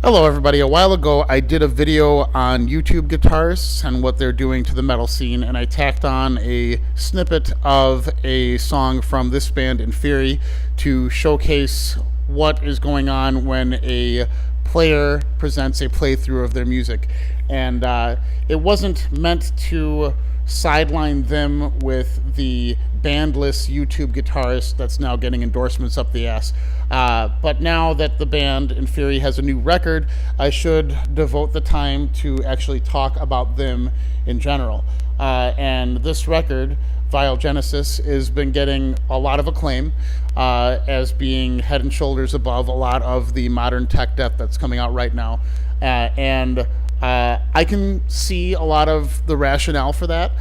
Hello, everybody. A while ago, I did a video on YouTube guitarists and what they're doing to the metal scene, and I tacked on a snippet of a song from this band, Inferi, to showcase what is going on when a player presents a playthrough of their music. And it wasn't meant to sideline them with the bandless YouTube guitarist that's now getting endorsements up the ass. But now that the band Inferi has a new record, I should devote the time to actually talk about them in general. And this record, Vile Genesis, has been getting a lot of acclaim as being head and shoulders above a lot of the modern tech death that's coming out right now. I can see a lot of the rationale for that.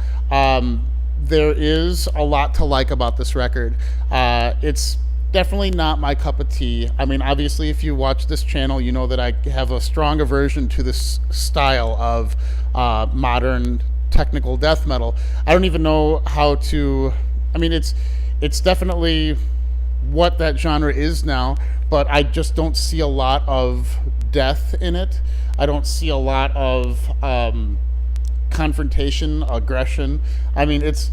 There is a lot to like about this record. It's definitely not my cup of tea. I mean, obviously, if you watch this channel, you know that I have a strong aversion to this style of modern technical death metal. I don't even know how to. I mean, it's definitely what that genre is now, but I just don't see a lot of death in it. I don't see a lot of confrontation, aggression. I mean, it's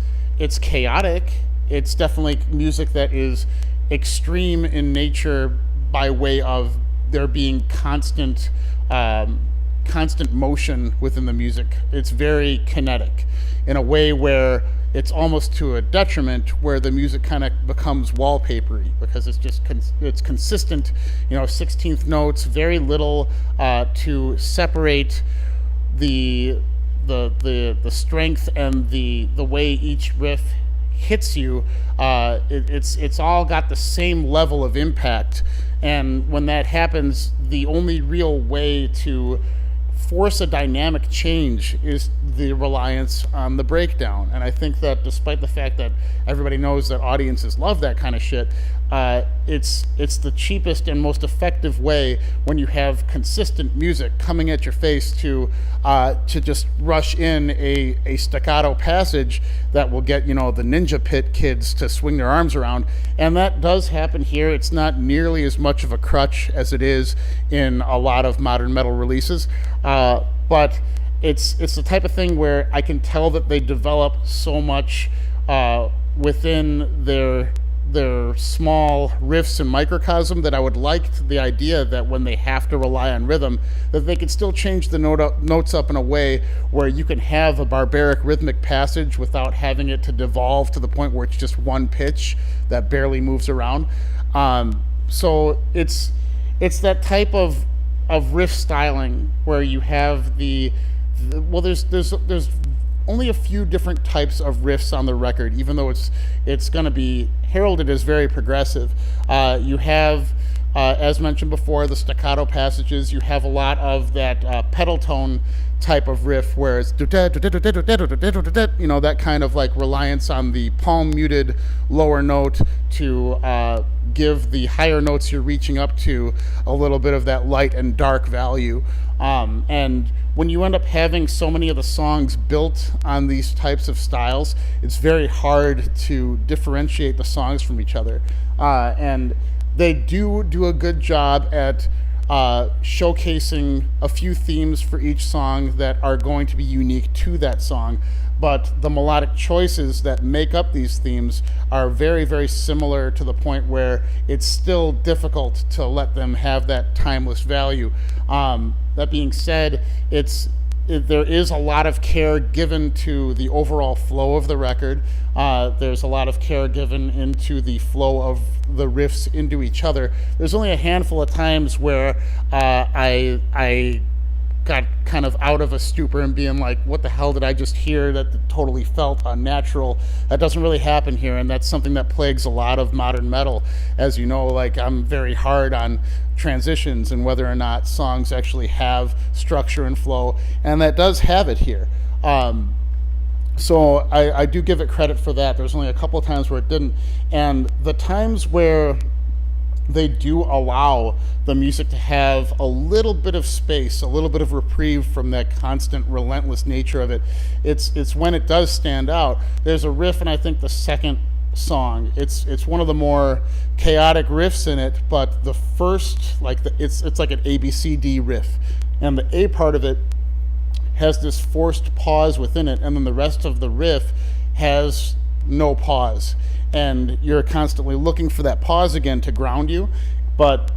chaotic. It's definitely music that is extreme in nature by way of there being constant motion within the music. It's very kinetic in a way where it's almost to a detriment, where the music kind of becomes wallpapery because it's just it's consistent, 16th notes, very little to separate the strength and the way each riff hits you. It's all got the same level of impact, and when that happens, the only real way to force a dynamic change is the reliance on the breakdown. And I think that despite the fact that everybody knows that audiences love that kind of shit, it's the cheapest and most effective way when you have consistent music coming at your face to just rush in a staccato passage that will get the Ninja Pit kids to swing their arms around. And that does happen here. It's not nearly as much of a crutch as it is in a lot of modern metal releases, but it's the type of thing where I can tell that they develop so much within their small riffs and microcosm that I would like the idea that when they have to rely on rhythm, that they could still change the notes up in a way where you can have a barbaric rhythmic passage without having it to devolve to the point where it's just one pitch that barely moves around. So it's that type of riff styling where you have there's only a few different types of riffs on the record, even though it's going to be heralded as very progressive. You have, as mentioned before, the staccato passages. You have a lot of that pedal tone type of riff where it's that kind of like reliance on the palm muted lower note to give the higher notes you're reaching up to a little bit of that light and dark value. And when you end up having so many of the songs built on these types of styles, it's very hard to differentiate the songs from each other. And they do a good job at showcasing a few themes for each song that are going to be unique to that song. But the melodic choices that make up these themes are very, very similar to the point where it's still difficult to let them have that timeless value. That being said, there is a lot of care given to the overall flow of the record. There's a lot of care given into the flow of the riffs into each other. There's only a handful of times where I got kind of out of a stupor and being like, what the hell did I just hear that totally felt unnatural? That doesn't really happen here, and that's something that plagues a lot of modern metal. As you know, like, I'm very hard on transitions and whether or not songs actually have structure and flow, and that does have it here. So I do give it credit for that. There's only a couple of times where it didn't, and the times where they do allow the music to have a little bit of space, a little bit of reprieve from that constant, relentless nature of it. It's when it does stand out. There's a riff, and I think the second song. It's one of the more chaotic riffs in it, but the first, it's like an ABCD riff, and the A part of it has this forced pause within it, and then the rest of the riff has no pause, and you're constantly looking for that pause again to ground you, but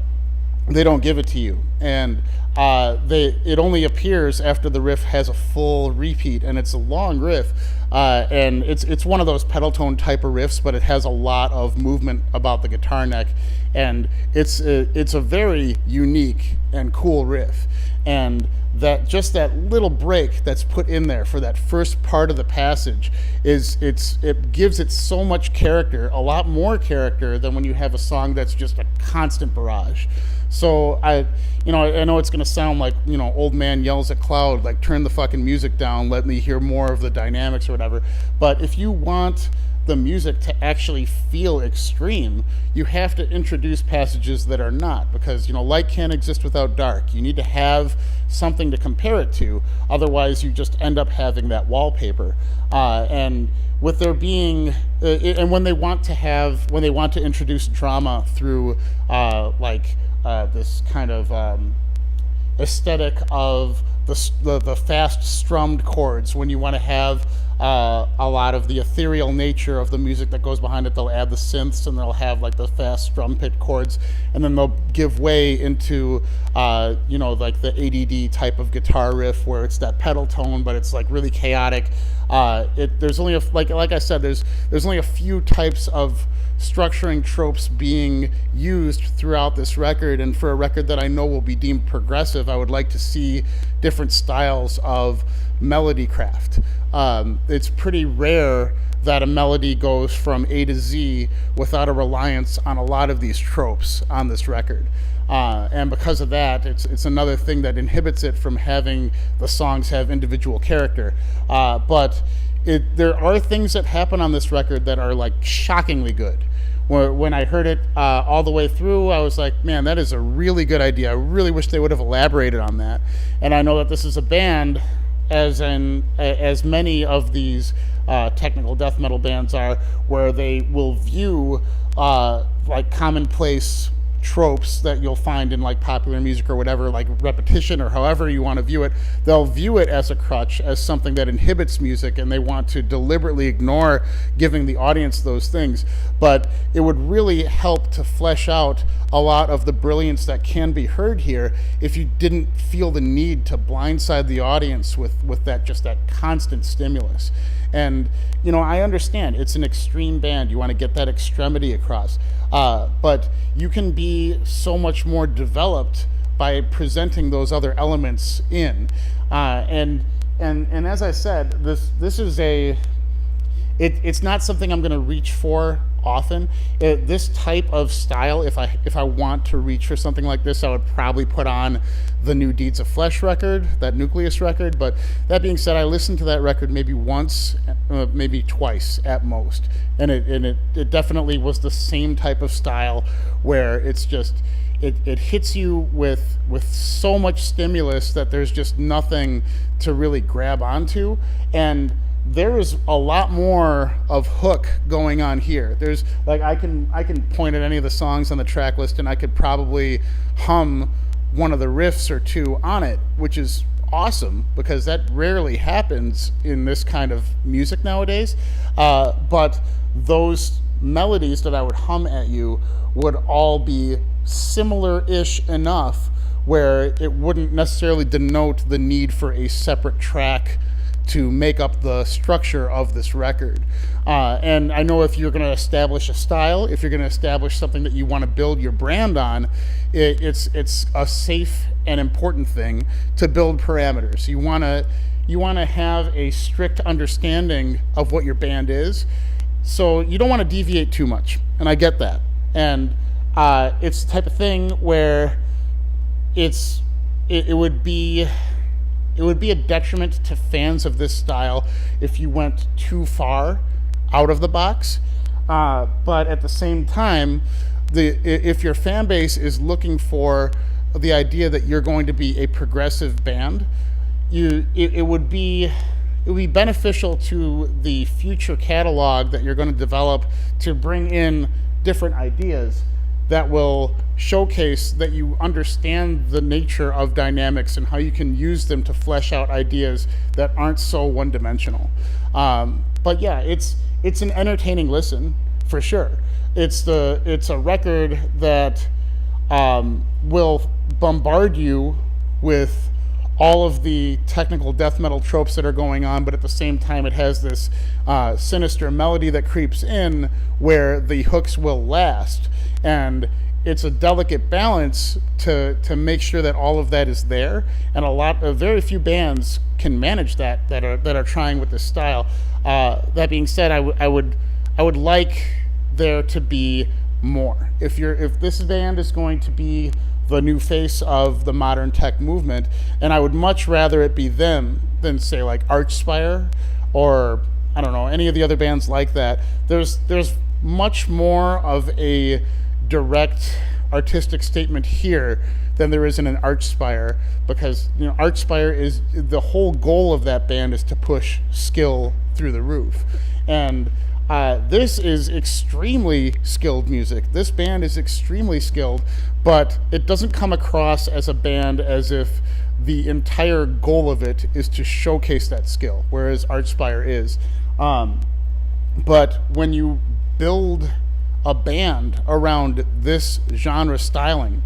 they don't give it to you, and it only appears after the riff has a full repeat, and it's a long riff, and it's one of those pedal tone type of riffs, but it has a lot of movement about the guitar neck, and it's a very unique and cool riff, and that little break that's put in there for that first part of the passage it gives it so much character, a lot more character than when you have a song that's just a constant barrage. So I know it's gonna sound like, old man yells at cloud, like, turn the fucking music down, let me hear more of the dynamics or whatever. But if you want the music to actually feel extreme, you have to introduce passages that are not, because light can't exist without dark. You need to have something to compare it to, otherwise you just end up having that wallpaper. And with there being and when they want to introduce drama through this kind of aesthetic of the fast strummed chords, when you want to have a lot of the ethereal nature of the music that goes behind it, they'll add the synths, and they'll have like the fast strum pit chords, and then they'll give way into like the ADD type of guitar riff where it's that pedal tone, but it's like really chaotic. There's only like I said, there's only a few types of structuring tropes being used throughout this record, and for a record that I know will be deemed progressive, I would like to see different styles of melody craft. It's pretty rare that a melody goes from A to Z without a reliance on a lot of these tropes on this record. And because of that, it's another thing that inhibits it from having the songs have individual character. But there are things that happen on this record that are like shockingly good. When I heard it all the way through, I was like, man, that is a really good idea. I really wish they would have elaborated on that. And I know that this is a band, as many of these technical death metal bands are, where they will view like commonplace tropes that you'll find in like popular music or whatever, like repetition or however you want to view it. They'll view it as a crutch, as something that inhibits music, and they want to deliberately ignore giving the audience those things. But it would really help to flesh out a lot of the brilliance that can be heard here if you didn't feel the need to blindside the audience with that constant stimulus. And I understand it's an extreme band, you want to get that extremity across, but you can be so much more developed by presenting those other elements in. And as I said, this is it's not something I'm going to reach for often. This type of style, if I want to reach for something like this, I would probably put on the new Deeds of Flesh record, that Nucleus record. But that being said, I listened to that record maybe once, maybe twice at most, and it definitely was the same type of style where it's just it hits you with so much stimulus that there's just nothing to really grab onto. And there is a lot more of hook going on here. There's like I can point at any of the songs on the track list, and I could probably hum one of the riffs or two on it, which is awesome because that rarely happens in this kind of music nowadays. But those melodies that I would hum at you would all be similar-ish enough where it wouldn't necessarily denote the need for a separate track to make up the structure of this record. And I know if you're going to establish a style, if you're going to establish something that you want to build your brand on, it's a safe and important thing to build parameters. You want to have a strict understanding of what your band is, so you don't want to deviate too much, and I get that. And it's the type of thing where it would be a detriment to fans of this style if you went too far out of the box. But at the same time, if your fan base is looking for the idea that you're going to be a progressive band, it would be it would be beneficial to the future catalog that you're going to develop to bring in different ideas that will showcase that you understand the nature of dynamics and how you can use them to flesh out ideas that aren't so one-dimensional. But yeah, it's an entertaining listen for sure. It's a record that will bombard you with all of the technical death metal tropes that are going on, but at the same time it has this sinister melody that creeps in where the hooks will last. And it's a delicate balance to make sure that all of that is there. And very few bands can manage that are trying with this style. That being said, I would like there to be more. If this band is going to be the new face of the modern tech movement, and I would much rather it be them than say like Archspire or I don't know, any of the other bands like that. There's much more of a direct artistic statement here than there is in an Archspire, because Archspire is the whole goal of that band is to push skill through the roof, and this is extremely skilled music. This band is extremely skilled, but it doesn't come across as a band as if the entire goal of it is to showcase that skill, whereas Archspire is. But when you build a band around this genre styling,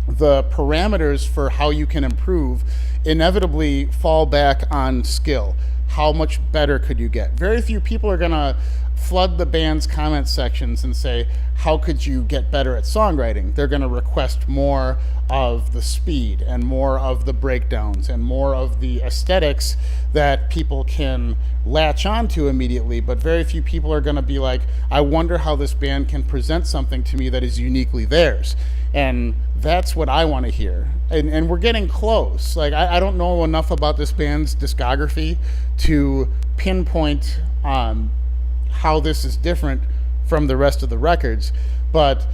the parameters for how you can improve inevitably fall back on skill. How much better could you get? Very few people are going to flood the band's comment sections and say, how could you get better at songwriting? They're going to request more of the speed and more of the breakdowns and more of the aesthetics that people can latch onto immediately. But very few people are going to be like, I wonder how this band can present something to me that is uniquely theirs. And that's what I want to hear. And we're getting close. Like, I don't know enough about this band's discography to pinpoint how this is different from the rest of the records. But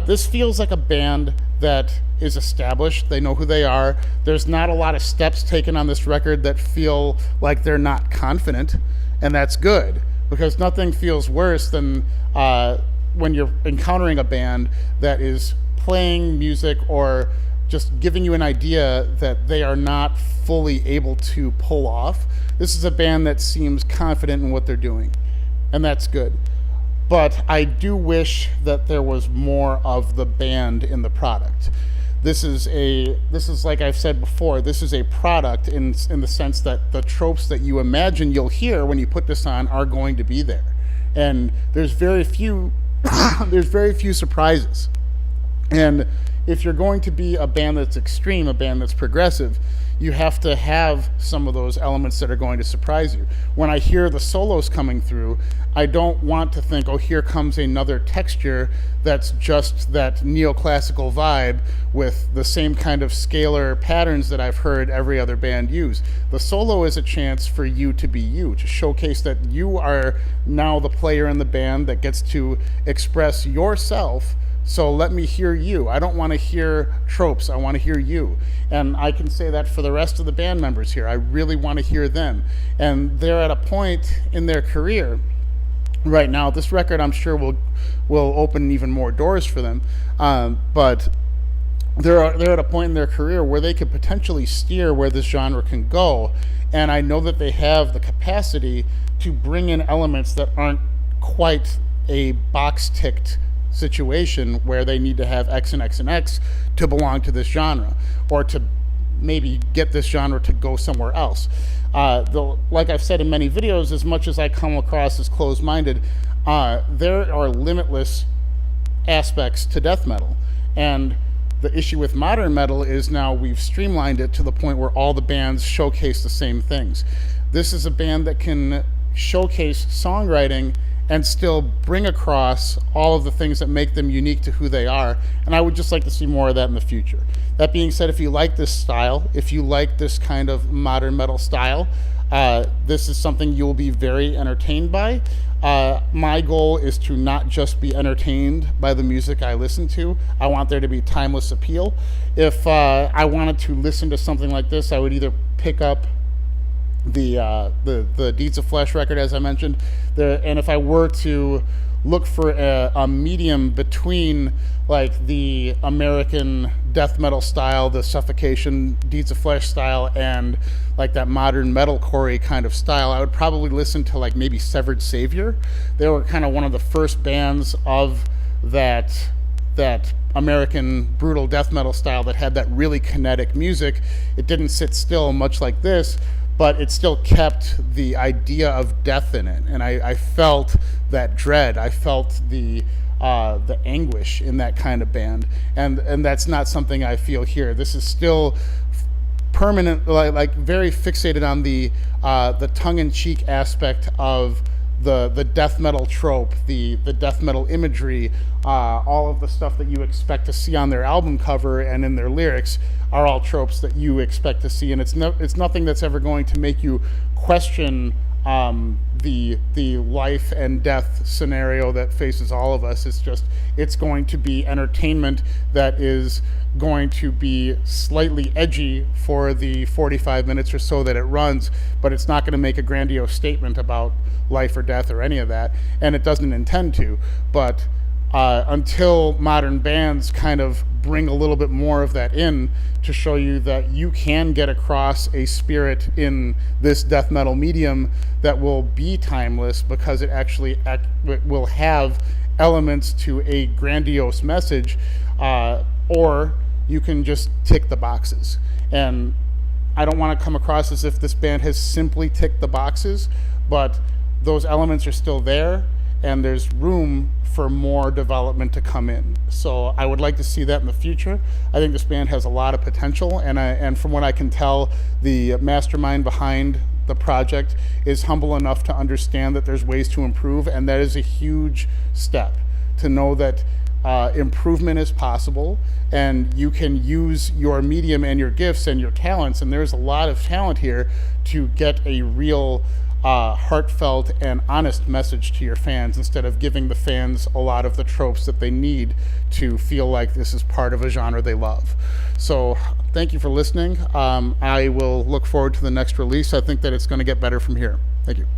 this feels like a band that is established. They know who they are. There's not a lot of steps taken on this record that feel like they're not confident. And that's good, because nothing feels worse than when you're encountering a band that is playing music or just giving you an idea that they are not fully able to pull off. This is a band that seems confident in what they're doing, and that's good. But I do wish that there was more of the band in the product. This is like I've said before, this is a product in the sense that the tropes that you imagine you'll hear when you put this on are going to be there. And there's very few surprises. And if you're going to be a band that's extreme, a band that's progressive, you have to have some of those elements that are going to surprise you. When I hear the solos coming through, I don't want to think, oh, here comes another texture that's just that neoclassical vibe with the same kind of scalar patterns that I've heard every other band use. The solo is a chance for you to be you, to showcase that you are now the player in the band that gets to express yourself. So let me hear you. I don't want to hear tropes. I want to hear you. And I can say that for the rest of the band members here. I really want to hear them. And they're at a point in their career right now. This record, I'm sure, will open even more doors for them. But they're at a point in their career where they could potentially steer where this genre can go. And I know that they have the capacity to bring in elements that aren't quite a box-ticked situation where they need to have X and X and X to belong to this genre, or to maybe get this genre to go somewhere else. Like I've said in many videos, as much as I come across as closed-minded, there are limitless aspects to death metal. And the issue with modern metal is now we've streamlined it to the point where all the bands showcase the same things. This is a band that can showcase songwriting and still bring across all of the things that make them unique to who they are. And I would just like to see more of that in the future. That being said, if you like this style, if you like this kind of modern metal style, this is something you'll be very entertained by. My goal is to not just be entertained by the music I listen to. I want there to be timeless appeal. If I wanted to listen to something like this, I would either pick up the Deeds of Flesh record, as I mentioned. And if I were to look for a medium between like the American death metal style, the Suffocation, Deeds of Flesh style, and like that modern metalcore kind of style, I would probably listen to like maybe Severed Savior. They were kind of one of the first bands of that American brutal death metal style that had that really kinetic music. It didn't sit still, much like this, but it still kept the idea of death in it. And I felt that dread. I felt the anguish in that kind of band. And that's not something I feel here. This is still permanent, like very fixated on the tongue-in-cheek aspect of the death metal trope, the death metal imagery, all of the stuff that you expect to see on their album cover and in their lyrics are all tropes that you expect to see, and it's nothing that's ever going to make you question the life and death scenario that faces all of us. It's going to be entertainment that is going to be slightly edgy for the 45 minutes or so that it runs, but it's not going to make a grandiose statement about life or death or any of that, and it doesn't intend to. But until modern bands kind of bring a little bit more of that in to show you that you can get across a spirit in this death metal medium that will be timeless, because it actually will have elements to a grandiose message, or you can just tick the boxes. And I don't want to come across as if this band has simply ticked the boxes, but those elements are still there, and there's room for more development to come in. So I would like to see that in the future. I think this band has a lot of potential, and from what I can tell, the mastermind behind the project is humble enough to understand that there's ways to improve, and that is a huge step, to know that improvement is possible, and you can use your medium and your gifts and your talents, and there's a lot of talent here, to get a real heartfelt and honest message to your fans, instead of giving the fans a lot of the tropes that they need to feel like this is part of a genre they love. So thank you for listening. I will look forward to the next release. I think that it's going to get better from here. Thank you.